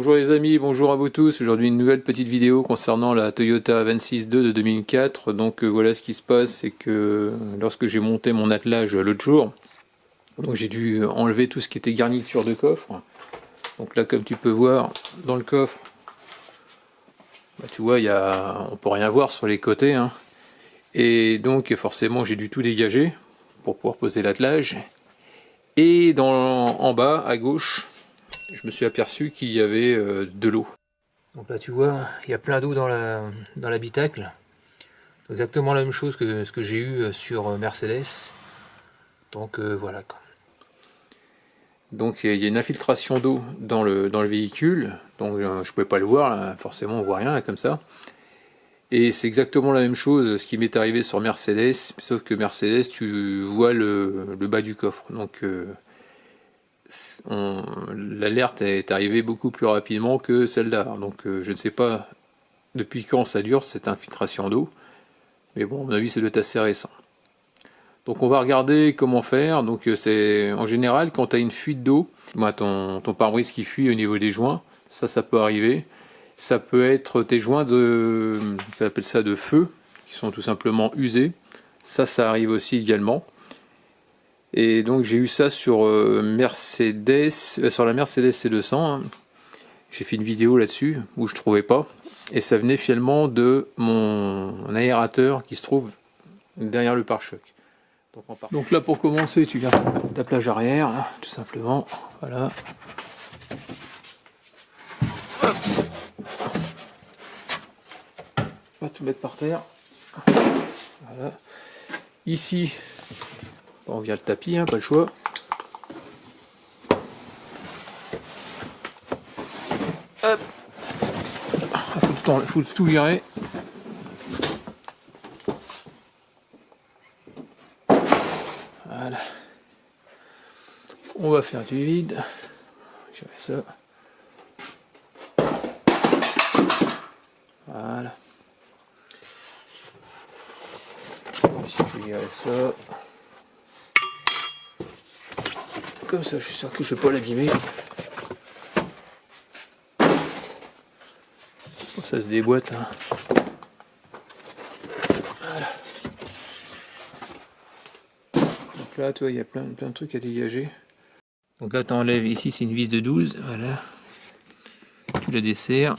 Bonjour les amis, bonjour à vous tous. Aujourd'hui une nouvelle petite vidéo concernant la Toyota 26-2 de 2004. Donc voilà ce qui se passe, c'est que lorsque j'ai monté mon attelage l'autre jour, donc j'ai dû enlever tout ce qui était garniture de coffre. Donc là, comme tu peux voir dans le coffre, bah, tu vois, on peut rien voir sur les côtés, hein. Et donc forcément j'ai dû tout dégager pour pouvoir poser l'attelage. Et en bas à gauche, je me suis aperçu qu'il y avait de l'eau. Donc là tu vois, il y a plein d'eau dans l'habitacle. Exactement la même chose que ce que j'ai eu sur Mercedes. Donc voilà. Donc il y a une infiltration d'eau dans le véhicule. Donc je pouvais pas le voir, là. Forcément on voit rien là, comme ça. Et c'est exactement la même chose ce qui m'est arrivé sur Mercedes, sauf que Mercedes tu vois le bas du coffre. Donc l'alerte est arrivée beaucoup plus rapidement que celle-là. Donc je ne sais pas depuis quand ça dure cette infiltration d'eau, mais bon, à mon avis ça doit être assez récent. Donc on va regarder comment faire. Donc c'est en général quand tu as une fuite d'eau, bah, ton pare-brise qui fuit au niveau des joints, ça peut arriver. Ça peut être tes joints on appelle ça de feu, qui sont tout simplement usés. Ça arrive aussi également. Et donc j'ai eu ça sur Mercedes, sur la Mercedes C200. Hein. J'ai fait une vidéo là-dessus où je trouvais pas. Et ça venait finalement de mon aérateur qui se trouve derrière le pare-choc. Donc là pour commencer, tu gardes ta plage arrière, hein, tout simplement. Voilà. Hop. On va tout mettre par terre. Voilà. Ici, on vient le tapis, hein, pas le choix. Hop. Faut tout virer. Voilà. On va faire du vide. Je fais ça. Voilà. Ici, je vais virer ça. Comme ça, je suis sûr que je ne vais pas l'abîmer. Ça se déboîte. Hein. Voilà. Donc là, tu vois, il y a plein de trucs à dégager. Donc là, tu enlèves. Ici, c'est une vis de 12. Voilà. Tu la desserres.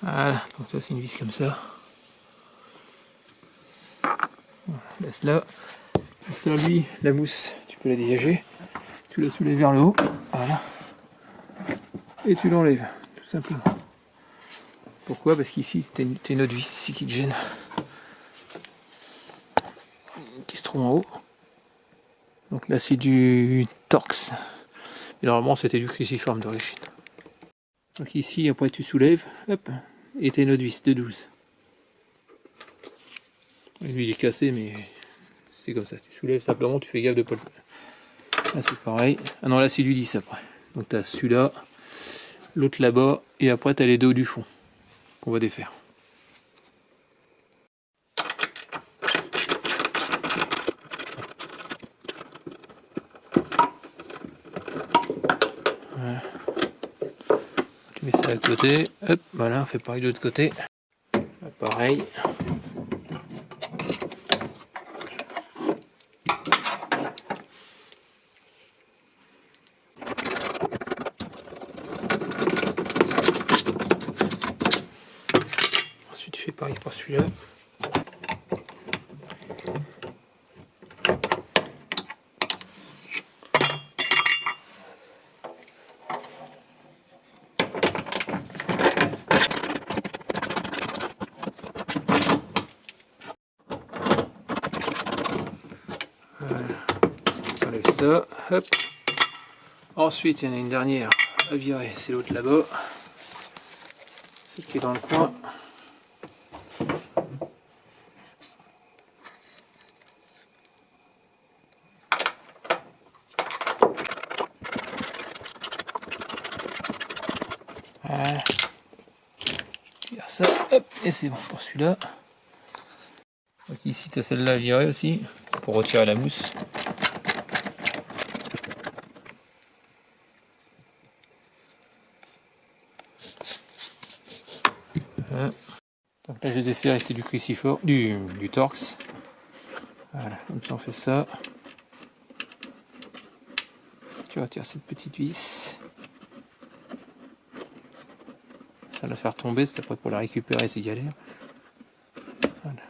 Voilà, donc ça c'est une vis comme ça. Laisse là. Ça lui, la mousse, tu peux la dégager. Tu la soulèves vers le haut. Voilà. Et tu l'enlèves, tout simplement. Pourquoi? Parce qu'ici, c'était une autre vis ici qui te gêne. Qui se trouve en haut. Donc là c'est du Torx. Et normalement c'était du cruciforme d'origine. Donc ici, après tu soulèves, hop, et t'as une autre vis de 12. Lui il est cassé, mais c'est comme ça. Tu soulèves simplement, tu fais gaffe de pas le... Là c'est pareil. Ah non, là c'est du 10 après. Donc t'as celui-là, l'autre là-bas, et après t'as les deux du fond qu'on va défaire. Voilà. Tu mets ça à côté, hop, voilà, on fait pareil de l'autre côté. Là, pareil. Ensuite, je fais pareil pour celui-là. J'enlève ça, hop. Ensuite, il y en a une dernière à virer, c'est l'autre là-bas. Celle qui est dans le coin. ça, hop, et c'est bon pour celui-là. Donc ici tu as celle-là à virer aussi, pour retirer la mousse. Voilà. Donc là j'ai desserré, c'était du cruciforme, du Torx. Voilà, donc on fait ça. Tu retires cette petite vis. Ça va la faire tomber, parce qu'après pour la récupérer c'est galère. Voilà.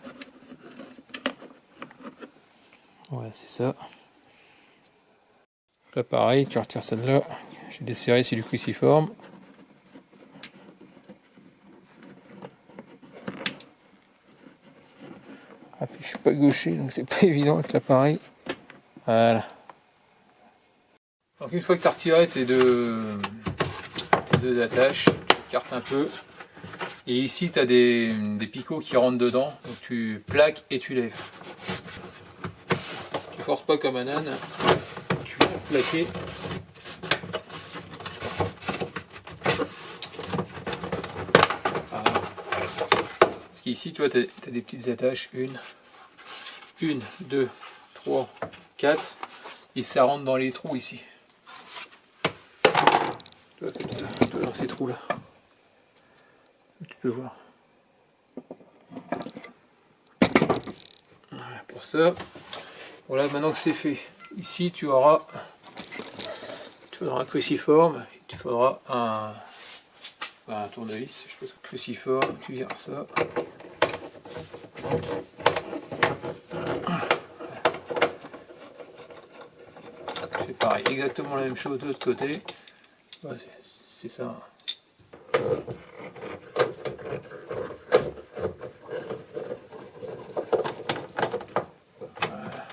Voilà, c'est ça. Là pareil, tu retires celle-là. J'ai desserré, c'est du cruciforme. Ah, puis je suis pas gaucher, donc c'est pas évident avec l'appareil. Voilà. Donc une fois que tu as retiré tes deux attaches, tu écartes un peu. Et ici tu as des picots qui rentrent dedans. Donc tu plaques et tu lèves. Tu forces pas comme un âne. Tu viens plaquer. Voilà. Parce qu'ici tu vois, tu as des petites attaches. 1, 2, 3, 4. Et ça rentre dans les trous ici. Tu vois, comme ça, dans ces trous là. Tu peux voir. Voilà pour ça. Voilà, maintenant que c'est fait. Ici tu faudras un cruciforme. Tu faudra un tournevis. Je pense que cruciforme, tu vires ça. Tu fais pareil, exactement la même chose de l'autre côté. Ouais, c'est ça. Voilà.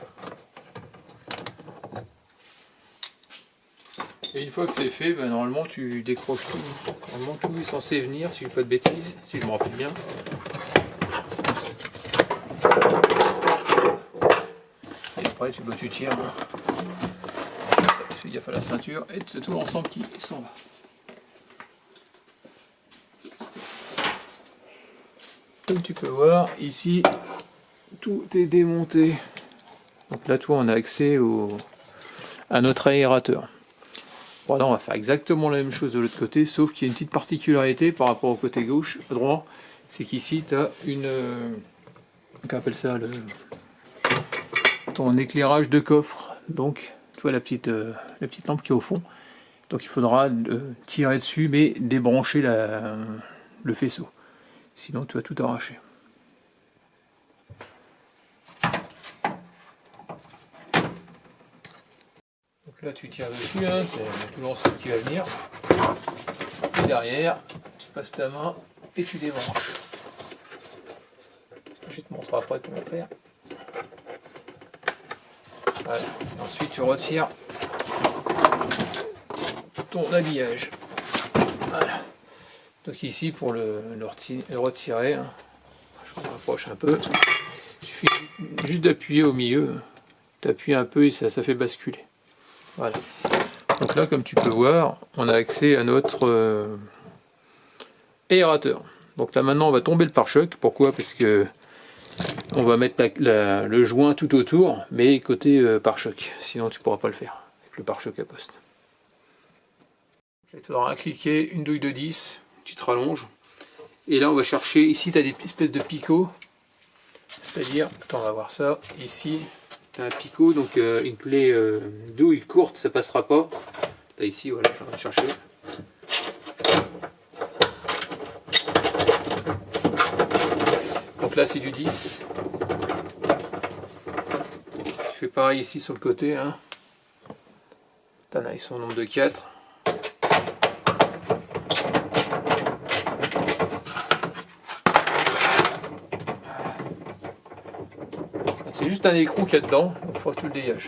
Et une fois que c'est fait, ben, normalement tu décroches tout. Normalement tout est censé venir, si je ne dis pas de bêtises, si je me rappelle bien. Et après tu tires. Fais gaffe à la ceinture et c'est tout l'ensemble qui s'en va. Comme tu peux voir, ici, tout est démonté. Donc là, tu vois, on a accès à notre aérateur. Bon, là, on va faire exactement la même chose de l'autre côté, sauf qu'il y a une petite particularité par rapport au côté gauche, droit, c'est qu'ici, tu as qu'on appelle ça ton éclairage de coffre. Donc, tu vois la petite lampe qui est au fond. Donc, il faudra tirer dessus, mais débrancher le faisceau. Sinon, tu vas tout arracher. Donc là, tu tires dessus, hein, c'est tout l'ensemble qui va venir. Et derrière, tu passes ta main et tu débranches. Je vais te montrer après comment faire. Voilà. Et ensuite, tu retires ton habillage. Voilà. Donc ici, pour le retirer, hein, je me rapproche un peu, il suffit juste d'appuyer au milieu, tu appuies un peu et ça fait basculer. Voilà. Donc là, comme tu peux voir, on a accès à notre aérateur. Donc là maintenant, on va tomber le pare-choc. Pourquoi? Parce que on va mettre le joint tout autour, mais côté pare-choc. Sinon, tu ne pourras pas le faire avec le pare-choc à poste. Il faudra cliquer une douille de 10. Petite rallonge, et là on va chercher, ici tu as des espèces de picots, c'est-à-dire, attends on va voir ça, ici tu as un picot, donc une clé douille courte ça passera pas, là ici voilà, j'en ai cherché. Donc là c'est du 10, je fais pareil ici sur le côté, hein. T'en as, ils sont au nombre de 4. C'est juste un écrou qu'il y a dedans, donc il faut que tu le dégages.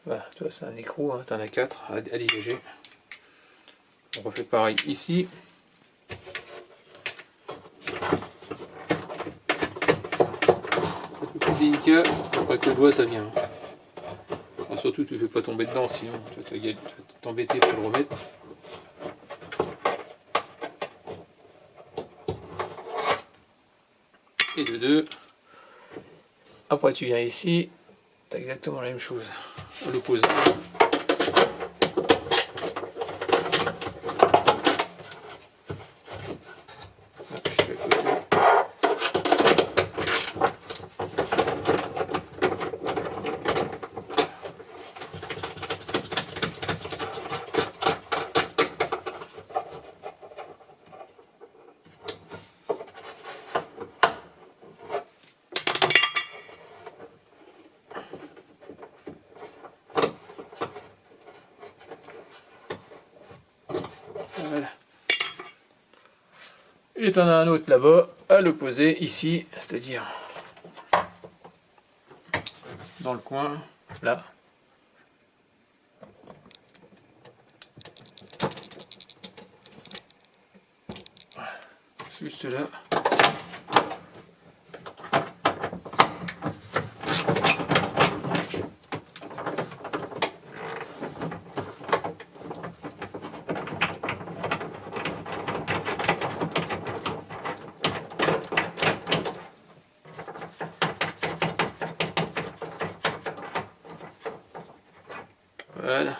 Voilà, tu vois, c'est un écrou, hein, tu en as 4 à dégager. On refait pareil ici. délicat, avec le doigt ça vient. Alors surtout tu ne fais pas tomber dedans, sinon tu vas t'embêter pour le remettre. Et de deux. Après tu viens ici, tu as exactement la même chose, à l'opposé. Voilà. Et t'en as un autre là-bas, à l'opposé, ici, c'est-à-dire dans le coin, là. Voilà. Juste là. Voilà.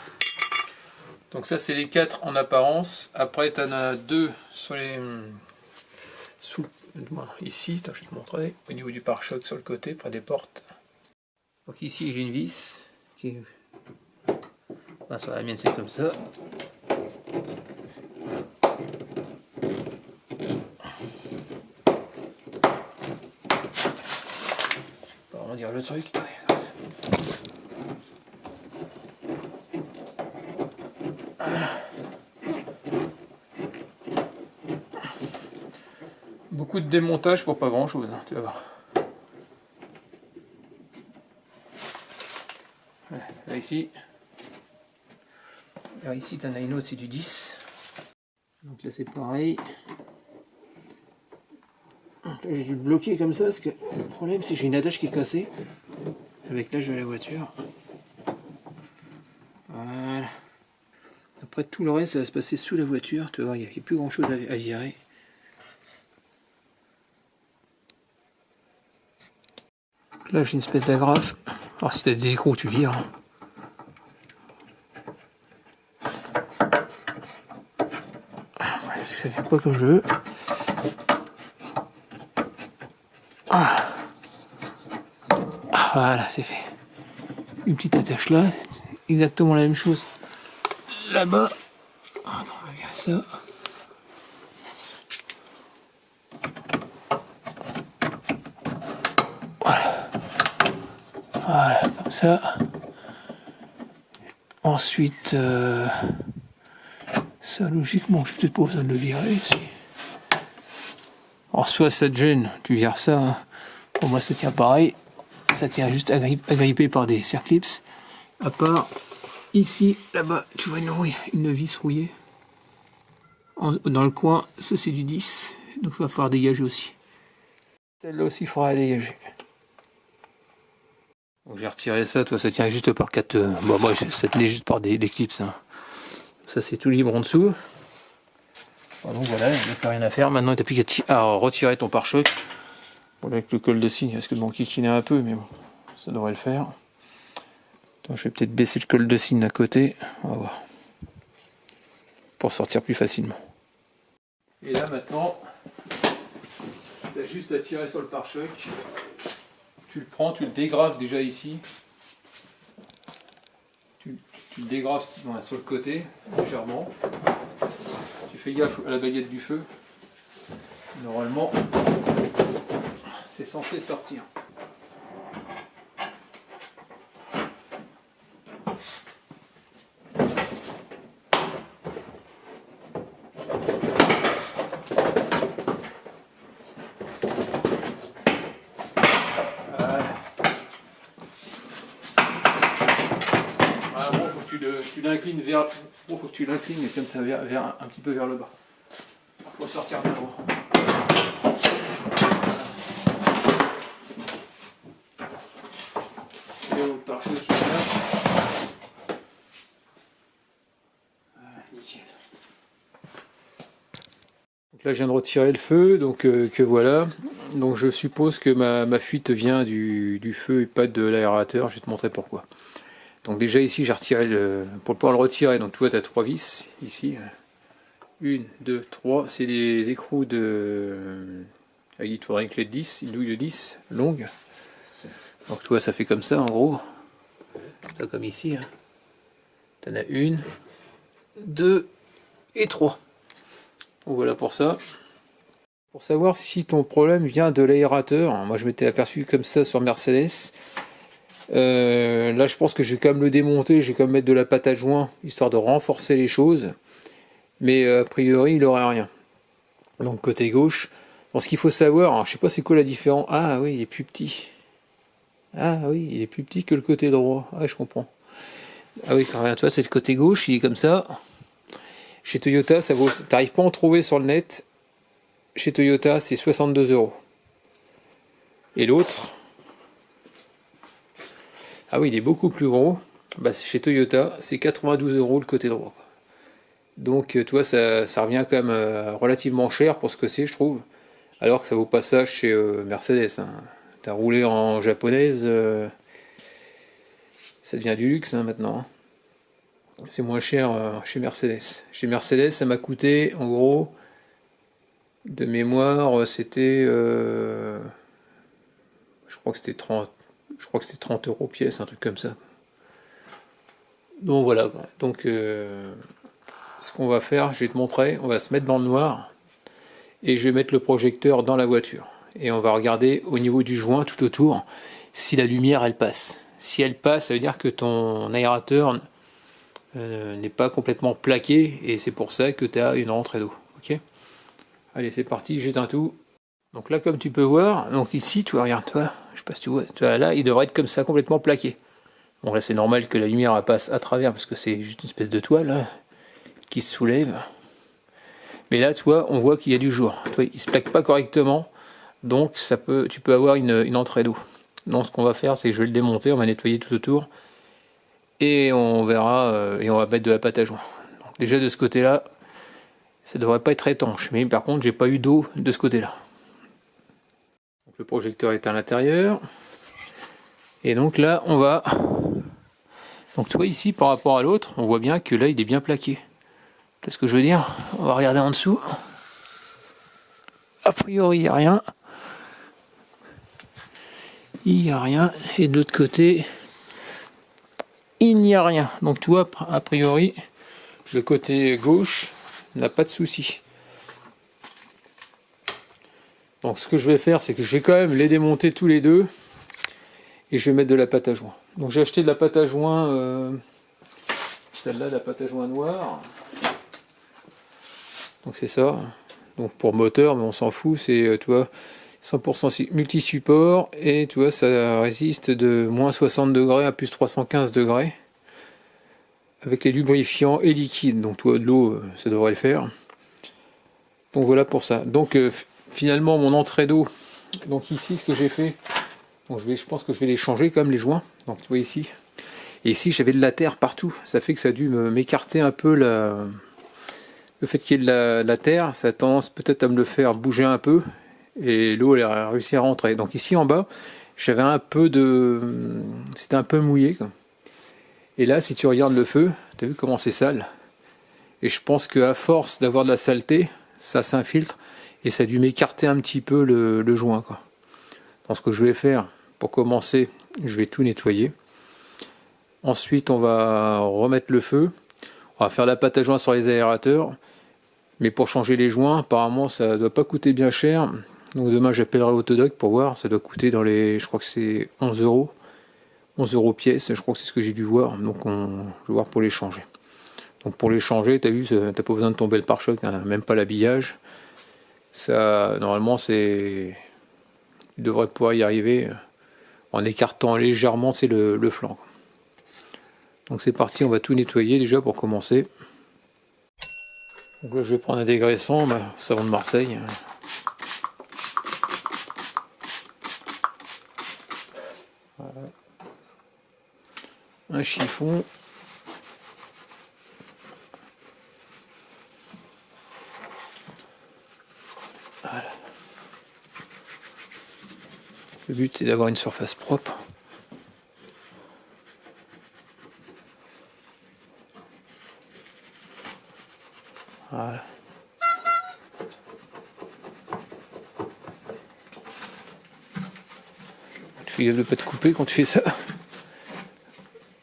Donc ça c'est les 4 en apparence. Après tu en as 2 sur les ici, je vais te montrer, au niveau du pare-choc sur le côté, près des portes. Donc ici j'ai une vis qui enfin, sur la mienne c'est comme ça. On va vraiment dire le truc. Ouais, comme ça. Beaucoup de démontage pour pas grand chose, hein, tu vas voir. Ouais, là ici. Alors ici tu en as une autre, c'est du 10. Donc là c'est pareil. Donc là j'ai dû le bloquer comme ça parce que le problème c'est que j'ai une attache qui est cassée avec l'âge de la voiture. Voilà. Après tout le reste ça va se passer sous la voiture, tu vois, il n'y a plus grand chose à virer. Là j'ai une espèce d'agrafe. Alors si t'as des écrous tu vires. Ouais, ça vient pas comme je veux. Voilà, c'est fait. Une petite attache là, exactement la même chose là-bas. Attends, regarde ça. Voilà, comme ça. Ensuite, ça logiquement, j'ai peut-être pas besoin de le virer. Si. Alors soit ça te gêne, tu vires ça. Hein. Pour moi ça tient pareil. Ça tient juste agrippé par des circlips. À part ici, là-bas, tu vois une vis rouillée. Dans le coin, ça c'est du 10. Donc il va falloir dégager aussi. Celle-là aussi il faudra dégager. Donc j'ai retiré ça, toi ça tient juste par 4. Bon moi ça tenait juste par des clips. Hein. Ça c'est tout libre en dessous. Bon, donc voilà, il n'y a plus rien à faire. Maintenant tu n'as plus qu'à retirer ton pare-choc. Bon, avec le col de cygne, parce que bon kikiner un peu, mais bon, ça devrait le faire. Attends, je vais peut-être baisser le col de cygne à côté. On va voir. Pour sortir plus facilement. Et là maintenant, tu as juste à tirer sur le pare-choc. Tu le prends, tu le dégraves déjà ici. Tu le dégraves sur le côté, légèrement. Tu fais gaffe à la baguette du feu. Normalement, c'est censé sortir. Tu l'inclines vers. Faut que tu l'inclines comme ça vers un petit peu vers le bas. Pour sortir bien droit. là je viens de retirer le feu, donc que voilà. Donc je suppose que ma fuite vient du feu et pas de l'aérateur, je vais te montrer pourquoi. Donc déjà ici j'ai retiré pour pouvoir le retirer, donc tu vois tu as 3 vis ici. 1, 2, 3, c'est des écrous de... il te faudrait une clé de 10, une douille de 10 longue. Donc tu vois ça fait comme ça en gros. Là comme ici. Hein. Tu en as 1, 2 et 3. Donc voilà pour ça. Pour savoir si ton problème vient de l'aérateur, moi je m'étais aperçu comme ça sur Mercedes. Là je pense que je vais quand même le démonter, je vais quand même mettre de la pâte à joint, histoire de renforcer les choses. Mais a priori il n'aurait rien. Donc côté gauche, bon, ce qu'il faut savoir, alors, je sais pas c'est quoi la différence. Ah oui, il est plus petit. Ah oui, il est plus petit que le côté droit. Ah je comprends. Ah oui, quand même, toi c'est le côté gauche, il est comme ça. Chez Toyota, ça vaut. T'arrives pas à en trouver sur le net. Chez Toyota, c'est 62 €. Et l'autre, ah oui, il est beaucoup plus gros. Bah, chez Toyota, c'est 92 € le côté droit. Donc, tu vois, ça revient quand même relativement cher pour ce que c'est, je trouve. Alors que ça vaut pas ça chez Mercedes. Hein. T'as roulé en japonaise, ça devient du luxe hein, maintenant. Hein. C'est moins cher chez Mercedes. Chez Mercedes, ça m'a coûté, en gros, de mémoire, c'était... je crois que c'était 30 € pièce, un truc comme ça. Donc voilà. Donc ce qu'on va faire, je vais te montrer, on va se mettre dans le noir et je vais mettre le projecteur dans la voiture. Et on va regarder au niveau du joint tout autour si la lumière elle passe. Si elle passe, ça veut dire que ton aérateur n'est pas complètement plaqué et c'est pour ça que tu as une rentrée d'eau. Ok ? Allez, c'est parti, j'éteins tout. Donc là, comme tu peux voir, donc ici, tu vois, regarde, toi, je sais pas si tu vois, là, il devrait être comme ça, complètement plaqué. Bon, là, c'est normal que la lumière elle passe à travers parce que c'est juste une espèce de toile là, qui se soulève. Mais là, tu vois, on voit qu'il y a du jour. Tu vois, il se plaque pas correctement, donc tu peux avoir une entrée d'eau. Donc, ce qu'on va faire, c'est que je vais le démonter, on va nettoyer tout autour et on verra et on va mettre de la pâte à joint. Donc, déjà de ce côté-là, ça devrait pas être étanche, mais par contre, j'ai pas eu d'eau de ce côté-là. Donc, le projecteur est à l'intérieur. Et donc là, on va... Donc tu vois ici, par rapport à l'autre, on voit bien que là, il est bien plaqué. Tu vois ce que je veux dire? On va regarder en dessous. A priori, il n'y a rien. Il n'y a rien. Et de l'autre côté, il n'y a rien. Donc tu vois, a priori, le côté gauche n'a pas de souci. Donc ce que je vais faire, c'est que je vais quand même les démonter tous les deux. Et je vais mettre de la pâte à joint. Donc j'ai acheté de la pâte à joint, celle-là, de la pâte à joint noire. Donc c'est ça. Donc pour moteur, mais on s'en fout, c'est, tu vois, 100% multi-support. Et tu vois, ça résiste de moins 60 degrés à plus 315 degrés. Avec les lubrifiants et liquides. Donc tu vois, de l'eau, ça devrait le faire. Donc voilà pour ça. Donc finalement, mon entrée d'eau. Donc ici, ce que j'ai fait... Donc je pense que je vais les changer comme les joints. Donc tu vois ici. Et ici j'avais de la terre partout. Ça fait que ça a dû m'écarter un peu le fait qu'il y ait de la terre. Ça a tendance peut-être à me le faire bouger un peu. Et l'eau elle a réussi à rentrer. Donc ici en bas, j'avais un peu de... C'était un peu mouillé. Quoi. Et là si tu regardes le feu, tu as vu comment c'est sale. Et je pense qu'à force d'avoir de la saleté, ça s'infiltre. Et ça a dû m'écarter un petit peu le joint. Quoi. Donc ce que je vais faire... Pour commencer, je vais tout nettoyer. Ensuite, on va remettre le feu. On va faire la pâte à joint sur les aérateurs. Mais pour changer les joints, apparemment, ça ne doit pas coûter bien cher. Donc demain, j'appellerai Autodoc pour voir. Ça doit coûter dans les... Je crois que c'est 11 €. 11 € pièce. Je crois que c'est ce que j'ai dû voir. Donc je vais voir pour les changer. Donc pour les changer, tu as vu, tu n'as pas besoin de tomber le pare-choc. Hein, même pas l'habillage. Ça, normalement, c'est... Tu devrais pouvoir y arriver... en écartant légèrement c'est le flanc. Donc c'est parti, on va tout nettoyer déjà pour commencer. Donc là je vais prendre un dégraissant, savon de Marseille. Voilà. Un chiffon. Le but c'est d'avoir une surface propre. Voilà. Tu fais gaffe de ne pas te couper quand tu fais ça.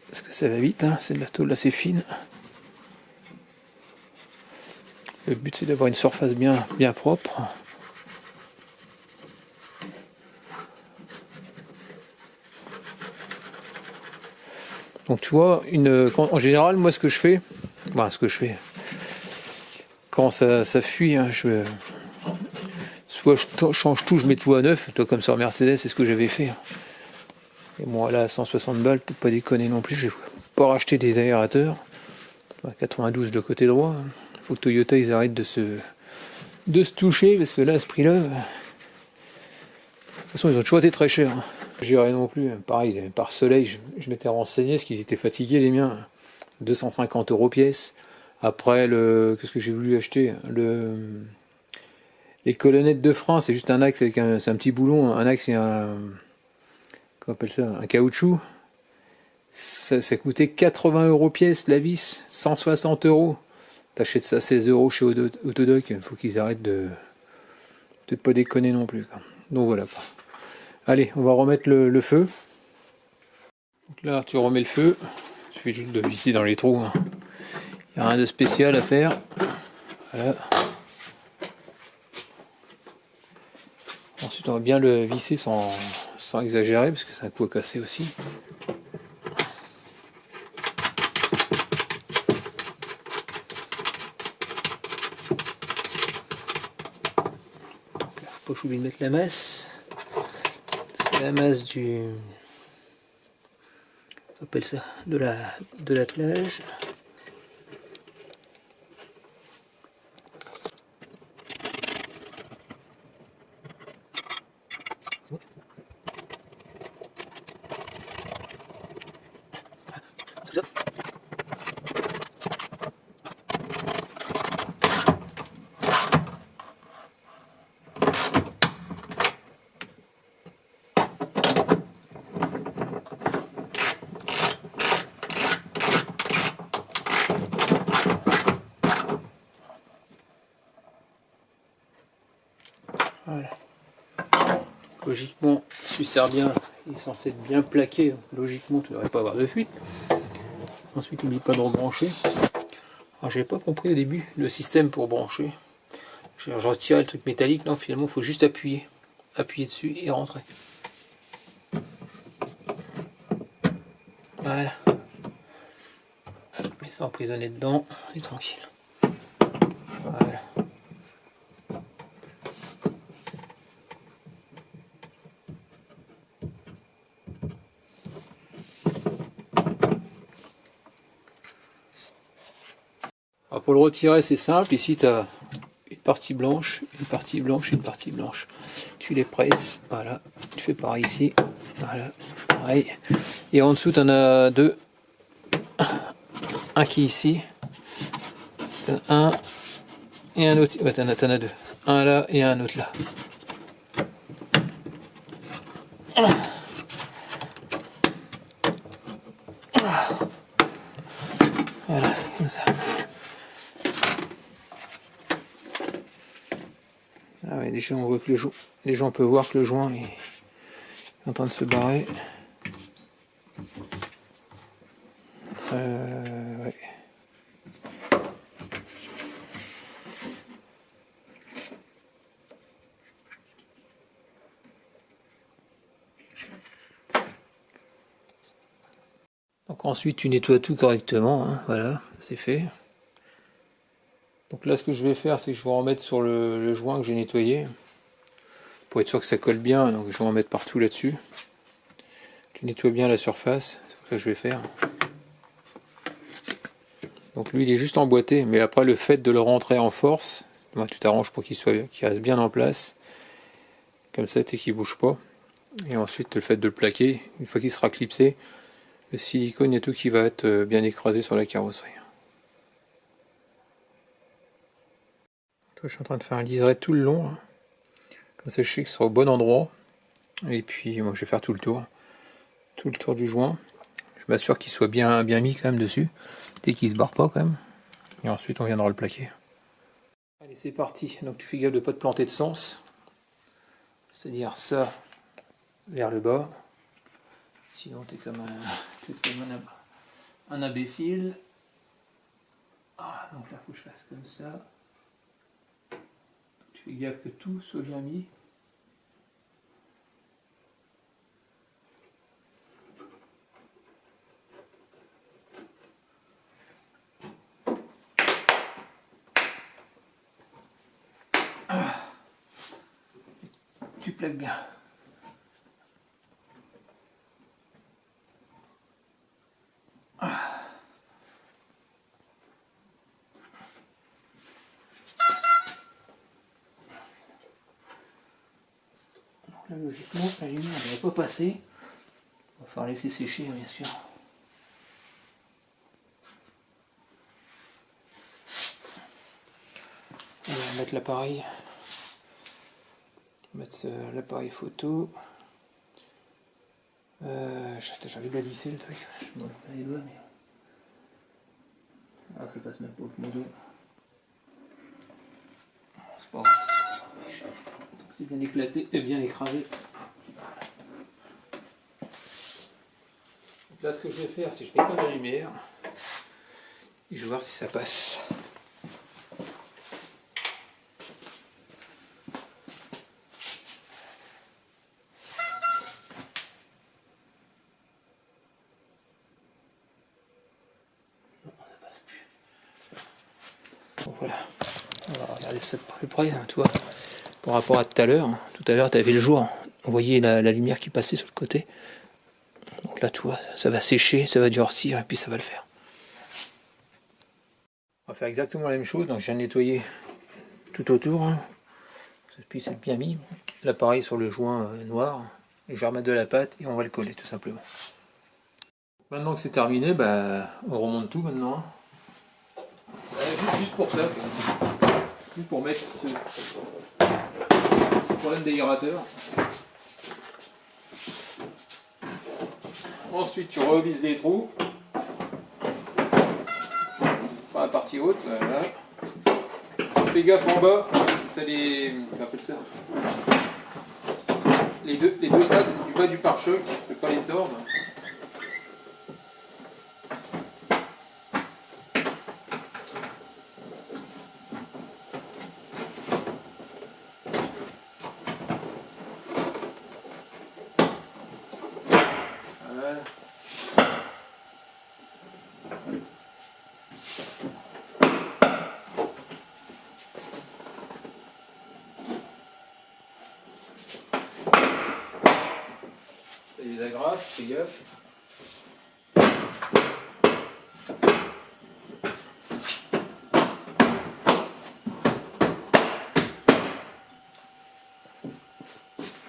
Parce que ça va vite, hein. C'est de la tôle assez fine. Le but c'est d'avoir une surface bien propre. Donc tu vois, en général, moi ce que je fais, quand ça fuit, hein, soit je change tout, je mets tout à neuf, toi comme sur Mercedes, c'est ce que j'avais fait. Et moi là, 160 balles, peut-être pas déconner non plus, je vais pas racheter des aérateurs. 92 de côté droit, il faut que Toyota ils arrêtent de se toucher, parce que là, à ce prix-là, de toute façon ils ont toujours été très chers. J'irai non plus, pareil, par Soleil, je m'étais renseigné, parce qu'ils étaient fatigués les miens, 250 € pièce. Après, qu'est-ce que j'ai voulu acheter, les colonnettes de frein, c'est juste un axe avec c'est un petit boulon, un axe et comment on appelle ça, un caoutchouc. Ça coûtait 80 € pièce la vis, 160 €. T'achètes ça 16 € chez Autodoc, il faut qu'ils arrêtent de peut-être pas déconner non plus, quoi. Donc voilà. Allez, on va remettre le feu. Donc là, tu remets le feu. Il suffit juste de visser dans les trous, hein. Il n'y a rien de spécial à faire. Voilà. Ensuite, on va bien le visser sans exagérer, parce que c'est un coup à casser aussi. Donc là, faut pas oublier de mettre la masse. C'est la masse on appelle ça de l'attelage. Voilà. Logiquement, si tu sers bien, il est censé être bien plaqué. Logiquement, tu ne devrais pas avoir de fuite. Ensuite, n'oublie pas de rebrancher. Alors, j'avais pas compris au début le système pour brancher. Je retire le truc métallique. Non, finalement, il faut juste appuyer dessus et rentrer. Voilà. Mais ça emprisonner dedans, et tranquille. Voilà. Alors pour le retirer, c'est simple. Ici, tu as une partie blanche, une partie blanche, une partie blanche. Tu les presses, voilà. Tu fais pareil ici, voilà, pareil. Et en dessous, tu en as deux. Un qui est ici. T'en as un et un autre. Ouais, t'en as deux. Un là et un autre là. Voilà, comme ça. Ah ouais, déjà on voit que déjà on peut voir que le joint est en train de se barrer. Ouais. Donc ensuite tu nettoies tout correctement, hein. Voilà, c'est fait. Donc là ce que je vais faire, c'est que je vais en remettre sur le joint que j'ai nettoyé. Pour être sûr que ça colle bien, donc je vais en mettre partout là-dessus. Tu nettoies bien la surface, c'est ce que je vais faire. Donc lui il est juste emboîté, mais après le fait de le rentrer en force, tu t'arranges pour qu'il reste bien en place. Comme ça, tu sais qu'il bouge pas. Et ensuite le fait de le plaquer, une fois qu'il sera clipsé, le silicone et tout qui va être bien écrasé sur la carrosserie. Toi, je suis en train de faire un liseré tout le long, hein. Comme ça je sais que ce sera au bon endroit. Et puis moi je vais faire tout le tour du joint. Je m'assure qu'il soit bien mis quand même dessus, dès qu'il se barre pas quand même. Et ensuite on viendra le plaquer. Allez, c'est parti. Donc tu fais gaffe de ne pas te planter de sens. C'est-à-dire ça vers le bas. Sinon t'es comme un imbécile. Ah, donc là faut que je fasse comme ça. Tu fais gaffe que tout soit bien mis. Tu plaques bien. Donc là logiquement la lumière ne va pas passer. Il va falloir laisser sécher bien sûr. On va mettre l'appareil. Mettre l'appareil photo. J'avais balissé le truc. Je me les doigts, mais. Ah, ça passe même pas au modo. C'est pas grave. C'est bien éclaté et bien écrasé. Donc là, ce que je vais faire, c'est que je décolle la lumière. Et je vais voir si ça passe. Bon, voilà, on va regarder ça de plus près, hein, tu vois, par rapport à tout à l'heure. Tout à l'heure, tu avais le jour, on voyait la lumière qui passait sur le côté. Donc là, tu vois, ça va sécher, ça va durcir, et puis ça va le faire. On va faire exactement la même chose, donc je viens de nettoyer tout autour, hein. Puis c'est bien mis. L'appareil sur le joint noir, et je vais remettre de la pâte, et on va le coller, tout simplement. Maintenant que c'est terminé, bah, on remonte tout maintenant. Juste pour ça, juste pour mettre ce problème d'aérateur. Ensuite tu revises les trous. Pour la partie haute, voilà. Fais gaffe en bas, tu as les. On appelle ça. Les deux pattes du bas du pare-choc, je ne peux pas les tordre. Les agrafes, fais gaffe.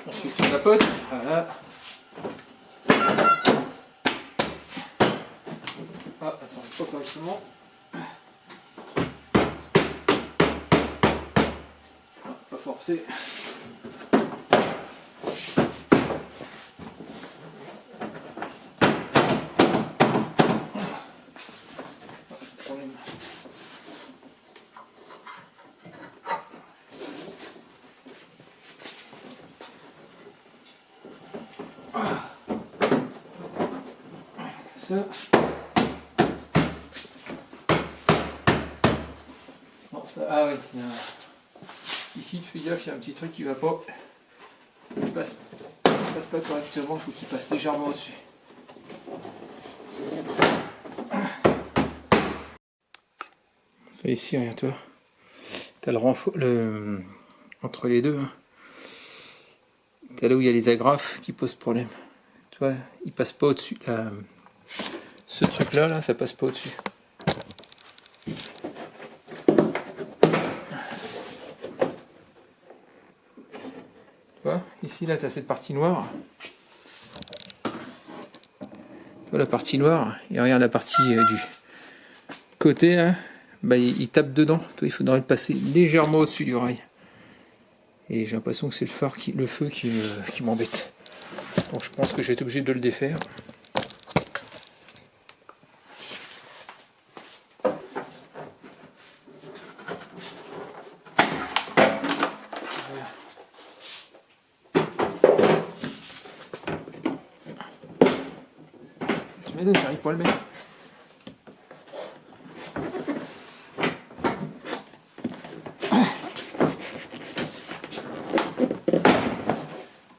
Ensuite tu tapotes, voilà. Ah, attends, pas correctement. Ah, pas forcé. Ça. Bon, ça. Ah oui, ici, fais gaffe, il y a un petit truc qui va pas. Il passe pas correctement, il faut qu'il passe légèrement au-dessus. Et ici, regarde-toi. T'as le renfort entre les deux. Hein. T'as là où il y a les agrafes qui posent problème. Tu vois, il passe pas au-dessus. Ce truc-là, là, ça passe pas au-dessus. Tu vois, ici, là, tu as cette partie noire. Tu vois la partie noire, et regarde la partie du côté, là, bah, il tape dedans. Toi, il faudrait le passer légèrement au-dessus du rail. Et j'ai l'impression que c'est le feu qui m'embête. Donc je pense que je vais être obligé de le défaire. J'arrive pas à le mettre.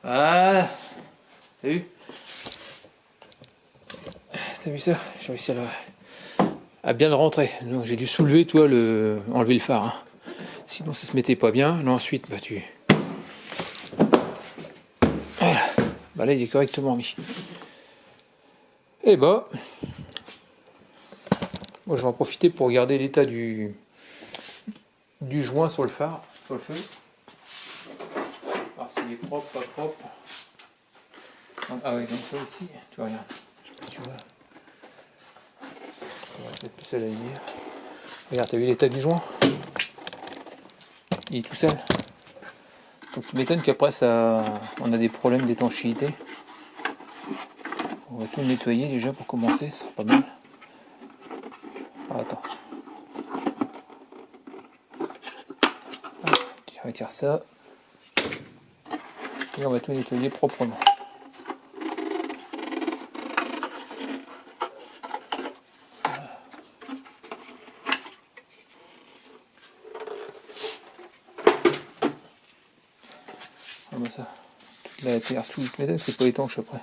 Ah, t'as vu? T'as vu ça? J'ai réussi à bien le rentrer. Donc j'ai dû soulever, toi, enlever le phare. Hein. Sinon ça se mettait pas bien. Là ensuite, bah tu. Voilà. Bah là il est correctement mis. Et bah. Moi je vais en profiter pour regarder l'état du joint sur le phare, sur le feu. Voir s'il est propre, pas propre. Ah oui, donc là ici, tu vois, regarde. Je sais pas si tu vois. On va mettre plus à la lumière. Regarde, t'as vu l'état du joint? Il est tout seul. Donc tu m'étonnes qu'après ça, on a des problèmes d'étanchéité. On va tout le nettoyer déjà pour commencer, ce sera pas mal. Ah, attends. Tu retires ça. Et on va tout nettoyer proprement. Ah bah ça. Toute la terre, tout le métal, c'est pas étanche après.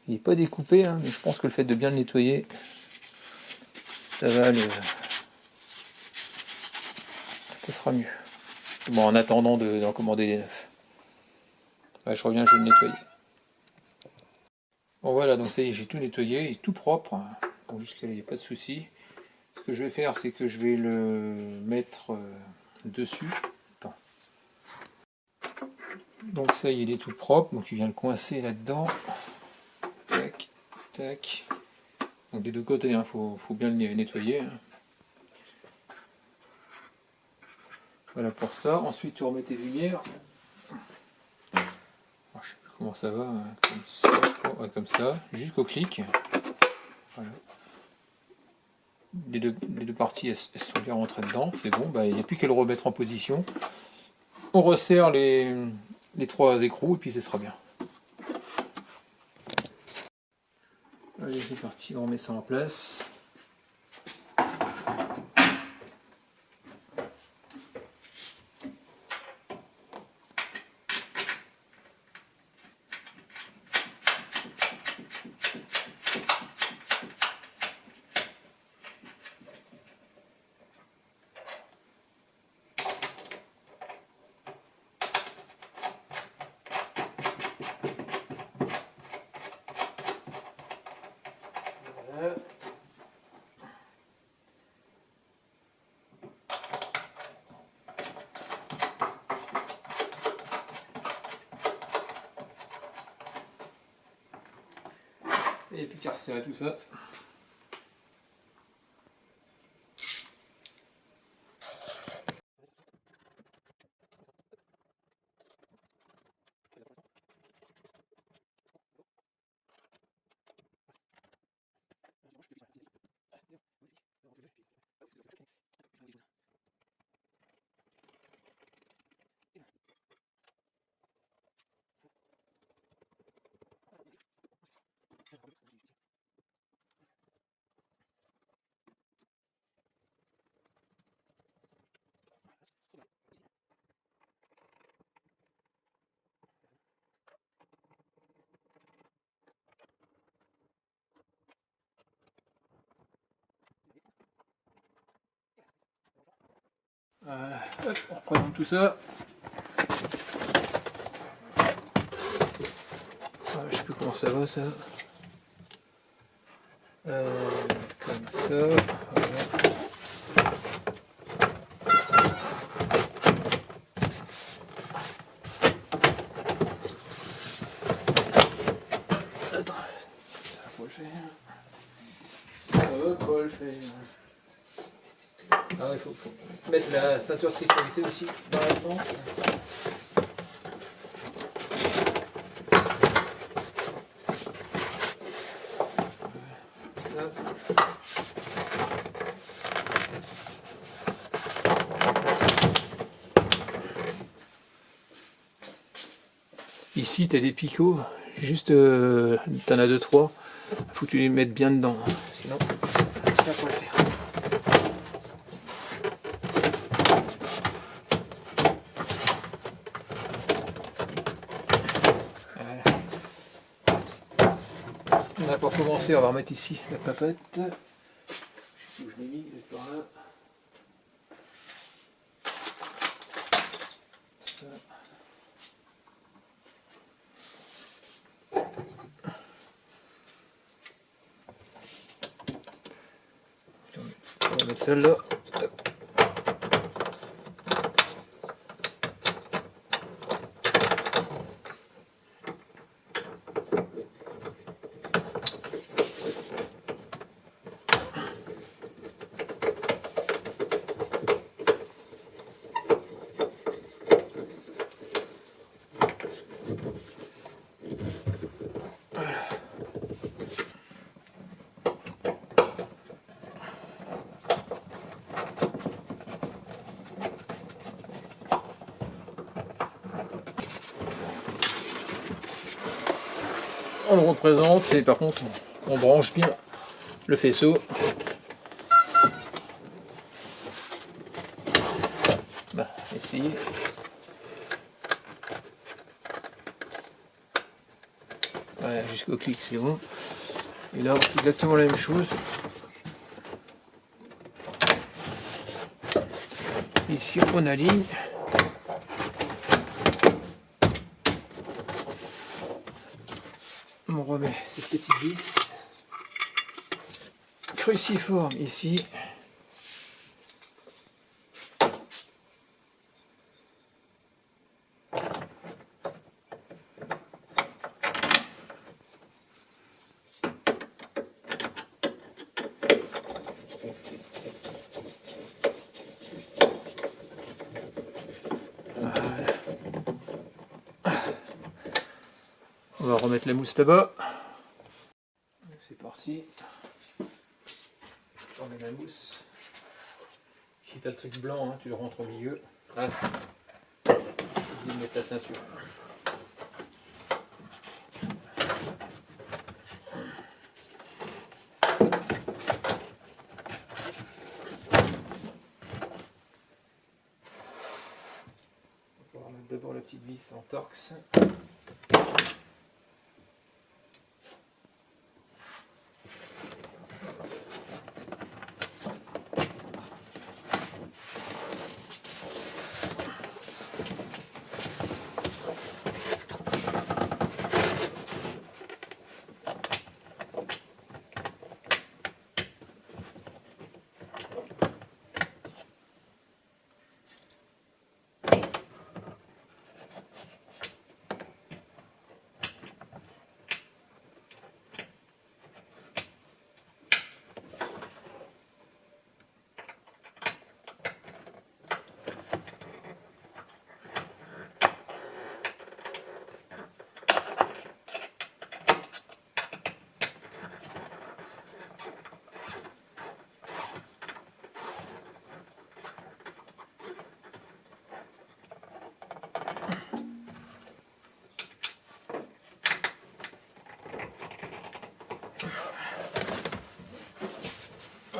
Il n'est pas découpé, hein, mais je pense que le fait de bien le nettoyer, ça va ça sera mieux. Bon, en attendant d'en commander des neufs. Ouais, je reviens, je vais le nettoyer. Bon voilà, donc ça y est, j'ai tout nettoyé, il est tout propre. Bon, jusqu'à là, il n'y a pas de souci. Ce que je vais faire, c'est que je vais le mettre dessus. Attends. Donc ça y est, il est tout propre. Donc tu viens le coincer là-dedans. Tac, tac. Donc des deux côtés, hein, faut bien le nettoyer. Hein. Voilà pour ça. Ensuite, tu remets tes lumières. Alors, je sais plus comment ça va, hein. Comme ça, ouais, comme ça, jusqu'au clic. Voilà. Les deux parties elles sont bien rentrées dedans, c'est bon, bah, il n'y a plus qu'à le remettre en position. On resserre les 3 écrous et puis ce sera bien. Allez, c'est parti, on remet ça en place. Voilà. Et puis qu'à resserrer tout ça. Hop, on représente tout ça. Je sais plus comment ça va ça. Comme ça. Voilà. Attends, ça va pas le faire. Ça va pas le faire. Ah, il faut mettre la ceinture de sécurité aussi dans la pente. Ici, tu as des picots, juste t'en as 2-3. Faut que tu les mettes bien dedans, sinon ça va pas le faire. Voilà. Pour commencer, on va remettre ici la papette. Je sais plus où je l'ai mis, il est par là. Ça. On va mettre celle-là. On le représente et par contre on branche bien le faisceau. Bah, ici. Voilà, jusqu'au clic c'est bon. Et là on fait exactement la même chose. Ici on aligne. On remet cette petite vis cruciforme ici. Voilà. On va remettre la mousse là-bas. C'est parti. On met la mousse. Si tu as le truc blanc, hein, tu le rentres au milieu. Voilà. Oublie de mettre ta ceinture. On va remettre d'abord la petite vis en torx.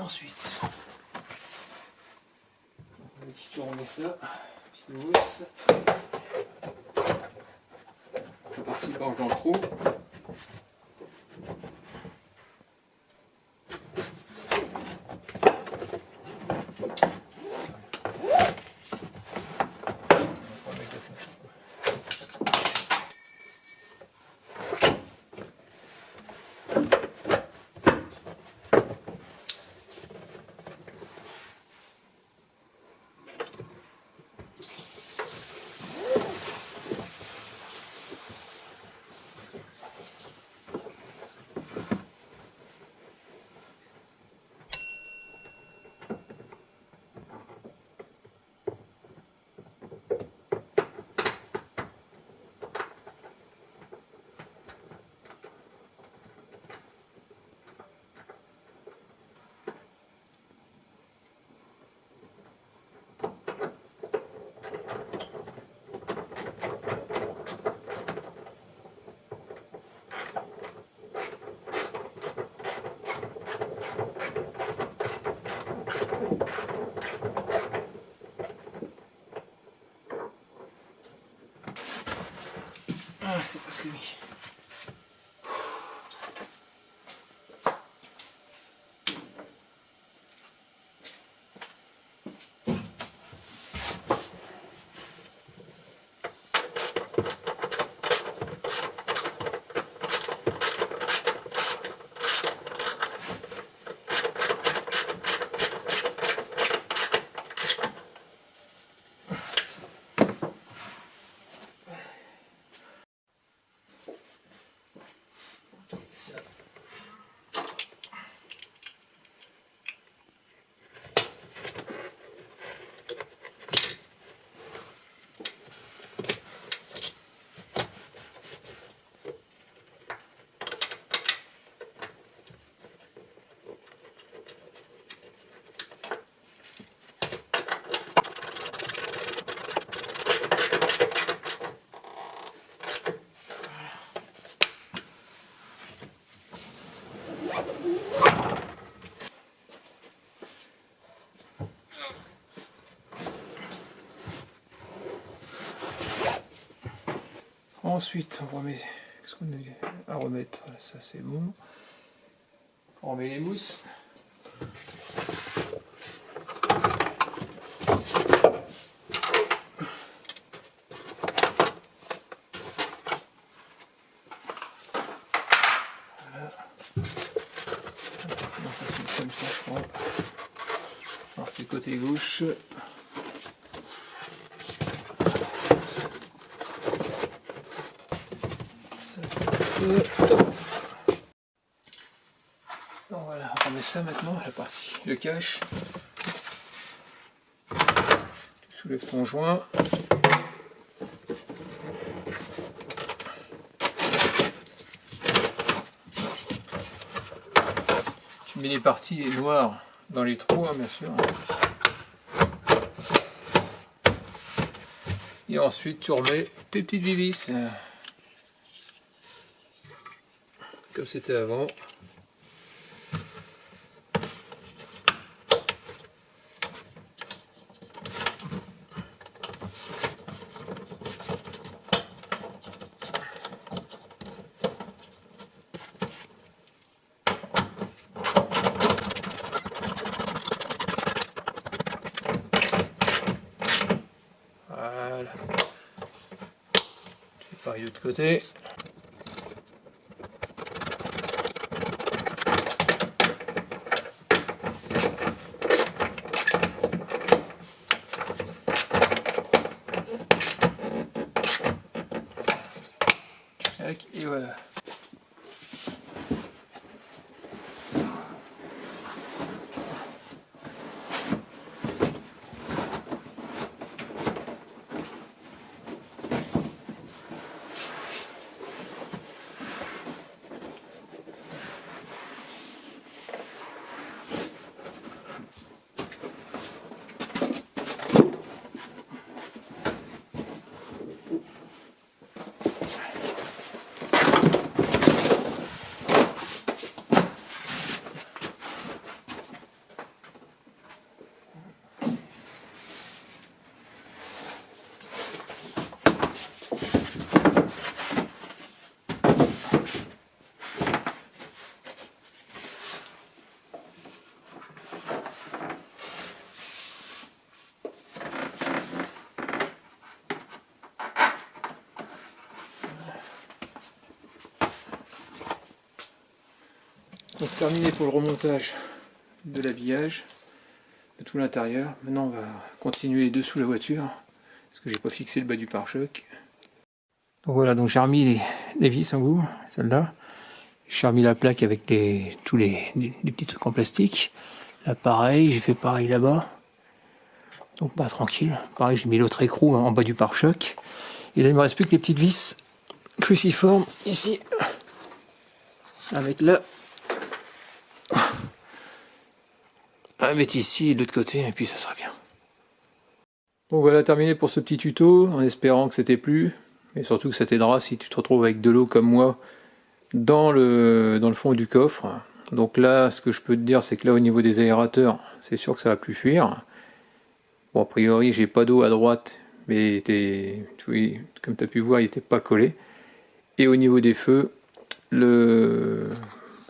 Ensuite, on va tourner ça, petite mousse. La partie penche dans le trou. Ah, c'est presque mis. Ensuite, on remet. Qu'est-ce qu'on a à remettre? Ça c'est bon. On remet les mousses. Voilà. Comment ça se met comme ça, je crois. Alors c'est côté gauche. Donc voilà, on remet ça maintenant, la partie de cache. Tu soulèves ton joint. Tu mets les parties noires dans les trous, hein, bien sûr. Et ensuite tu remets tes petites vis. Comme c'était avant. Voilà. Je fais pareil de l'autre côté. Et voilà. Donc terminé pour le remontage de l'habillage de tout l'intérieur. Maintenant on va continuer dessous la voiture parce que j'ai pas fixé le bas du pare-choc. Donc voilà, donc j'ai remis les vis en bout, celle-là. J'ai remis la plaque avec tous les petits trucs en plastique. Là pareil, j'ai fait pareil là-bas. Donc bah tranquille. Pareil, j'ai mis l'autre écrou en bas du pare-choc. Et là il me reste plus que les petites vis cruciformes ici. À mettre là. À mettre ici et de l'autre côté, et puis ça sera bien. Donc voilà, terminé pour ce petit tuto, en espérant que ça t'ait plu, et surtout que ça t'aidera si tu te retrouves avec de l'eau comme moi dans le fond du coffre. Donc là, ce que je peux te dire, c'est que là, au niveau des aérateurs, c'est sûr que ça va plus fuir. Bon, a priori, j'ai pas d'eau à droite, mais comme tu as pu voir, il n'était pas collé. Et au niveau des feux, je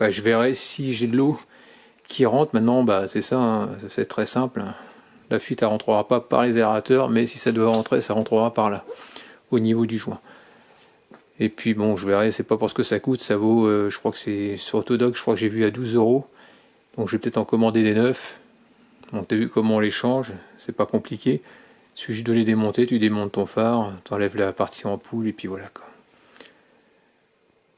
verrai si j'ai de l'eau qui rentre. Maintenant, c'est ça, hein, c'est très simple. La fuite, elle rentrera pas par les aérateurs, mais si ça doit rentrer, ça rentrera par là, au niveau du joint. Et puis bon, je verrai, c'est pas parce que ça coûte, ça vaut, je crois que c'est sur Autodoc, je crois que j'ai vu à 12 euros. Donc je vais peut-être en commander des neufs. Donc tu as vu comment on les change, c'est pas compliqué. Il suffit de les démonter, tu démontes ton phare, tu enlèves la partie ampoule et puis voilà quoi.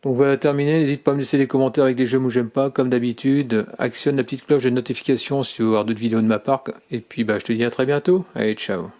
Donc voilà, terminé, n'hésite pas à me laisser des commentaires avec des j'aime ou j'aime pas, comme d'habitude. Actionne la petite cloche de notification sur d'autres vidéos de ma part. Et puis je te dis à très bientôt. Allez, ciao.